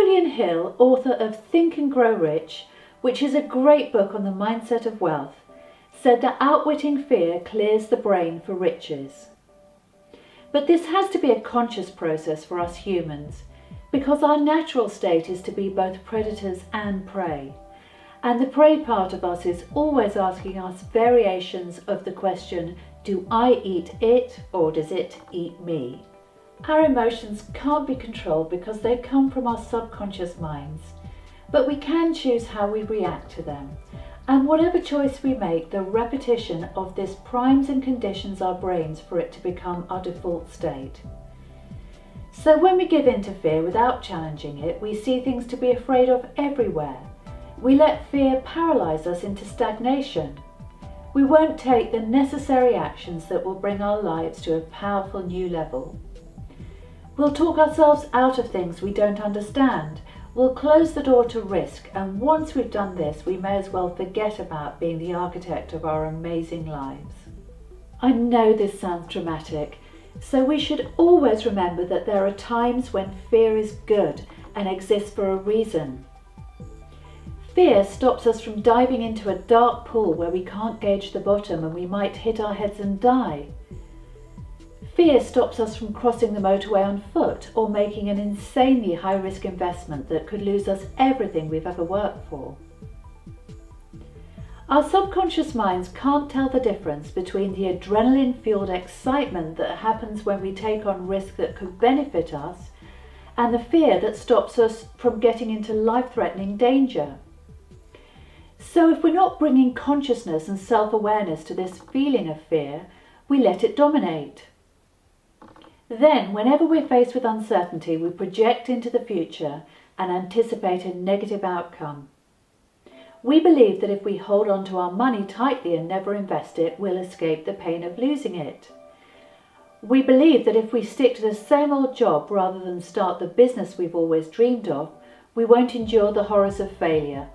Napoleon Hill, author of Think and Grow Rich, which is a great book on the mindset of wealth, said that outwitting fear clears the brain for riches. But this has to be a conscious process for us humans, because our natural state is to be both predators and prey. And the prey part of us is always asking us variations of the question, do I eat it or does it eat me? Our emotions can't be controlled because they come from our subconscious minds, but we can choose how we react to them. And whatever choice we make, the repetition of this primes and conditions our brains for it to become our default state. So when we give in to fear without challenging it, we see things to be afraid of everywhere. We let fear paralyze us into stagnation. We won't take the necessary actions that will bring our lives to a powerful new level. We'll talk ourselves out of things we don't understand. We'll close the door to risk, and once we've done this, we may as well forget about being the architect of our amazing lives. I know this sounds dramatic, so we should always remember that there are times when fear is good and exists for a reason. Fear stops us from diving into a dark pool where we can't gauge the bottom and we might hit our heads and die. Fear stops us from crossing the motorway on foot or making an insanely high-risk investment that could lose us everything we've ever worked for. Our subconscious minds can't tell the difference between the adrenaline-fueled excitement that happens when we take on risk that could benefit us and the fear that stops us from getting into life-threatening danger. So if we're not bringing consciousness and self-awareness to this feeling of fear, we let it dominate. Then, whenever we're faced with uncertainty, we project into the future and anticipate a negative outcome. We believe that if we hold on to our money tightly and never invest it, we'll escape the pain of losing it. We believe that if we stick to the same old job rather than start the business we've always dreamed of, we won't endure the horrors of failure.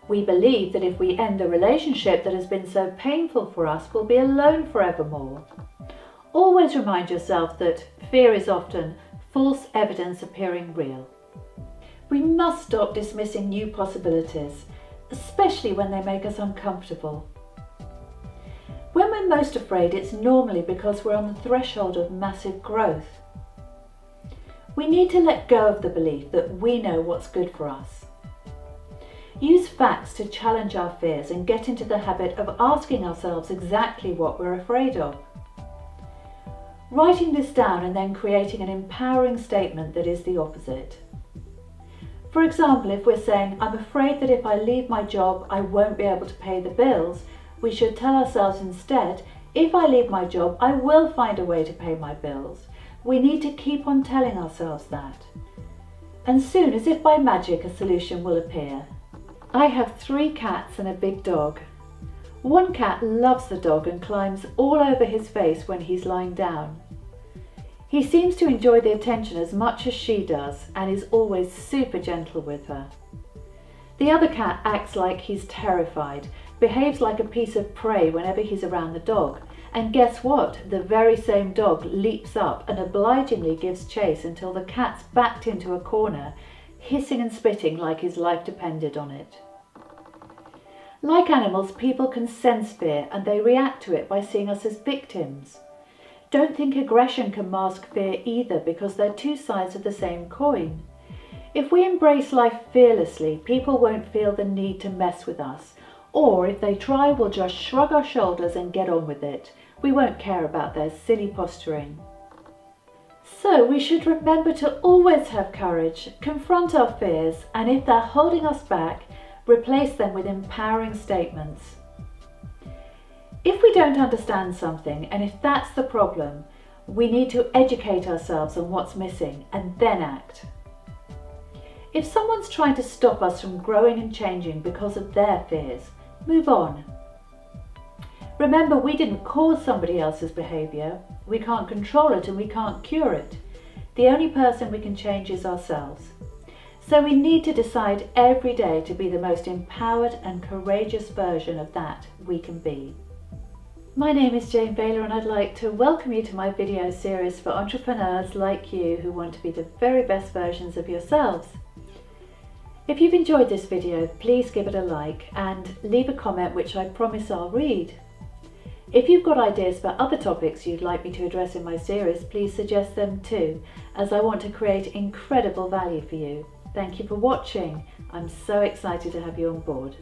We believe that if we end the relationship that has been so painful for us, we'll be alone forevermore. Always remind yourself that fear is often false evidence appearing real. We must stop dismissing new possibilities, especially when they make us uncomfortable. When we're most afraid, it's normally because we're on the threshold of massive growth. We need to let go of the belief that we know what's good for us. Use facts to challenge our fears and get into the habit of asking ourselves exactly what we're afraid of. Writing this down and then creating an empowering statement that is the opposite. For example, if we're saying, I'm afraid that if I leave my job, I won't be able to pay the bills, we should tell ourselves instead, if I leave my job, I will find a way to pay my bills. We need to keep on telling ourselves that. And soon, as if by magic, a solution will appear. I have 3 cats and a big dog. One cat loves the dog and climbs all over his face when he's lying down. He seems to enjoy the attention as much as she does and is always super gentle with her. The other cat acts like he's terrified, behaves like a piece of prey whenever he's around the dog, and guess what? The very same dog leaps up and obligingly gives chase until the cat's backed into a corner, hissing and spitting like his life depended on it. Like animals, people can sense fear and they react to it by seeing us as victims. Don't think aggression can mask fear either, because they're 2 sides of the same coin. If we embrace life fearlessly, people won't feel the need to mess with us. Or if they try, we'll just shrug our shoulders and get on with it. We won't care about their silly posturing. So we should remember to always have courage, confront our fears, and if they're holding us back, replace them with empowering statements. If we don't understand something, and if that's the problem, we need to educate ourselves on what's missing and then act. If someone's trying to stop us from growing and changing because of their fears, move on. Remember, we didn't cause somebody else's behaviour. We can't control it and we can't cure it. The only person we can change is ourselves. So we need to decide every day to be the most empowered and courageous version of that we can be. My name is Jane Baylor and I'd like to welcome you to my video series for entrepreneurs like you who want to be the very best versions of yourselves. If you've enjoyed this video, please give it a like and leave a comment which I promise I'll read. If you've got ideas for other topics you'd like me to address in my series, please suggest them too, as I want to create incredible value for you. Thank you for watching. I'm so excited to have you on board.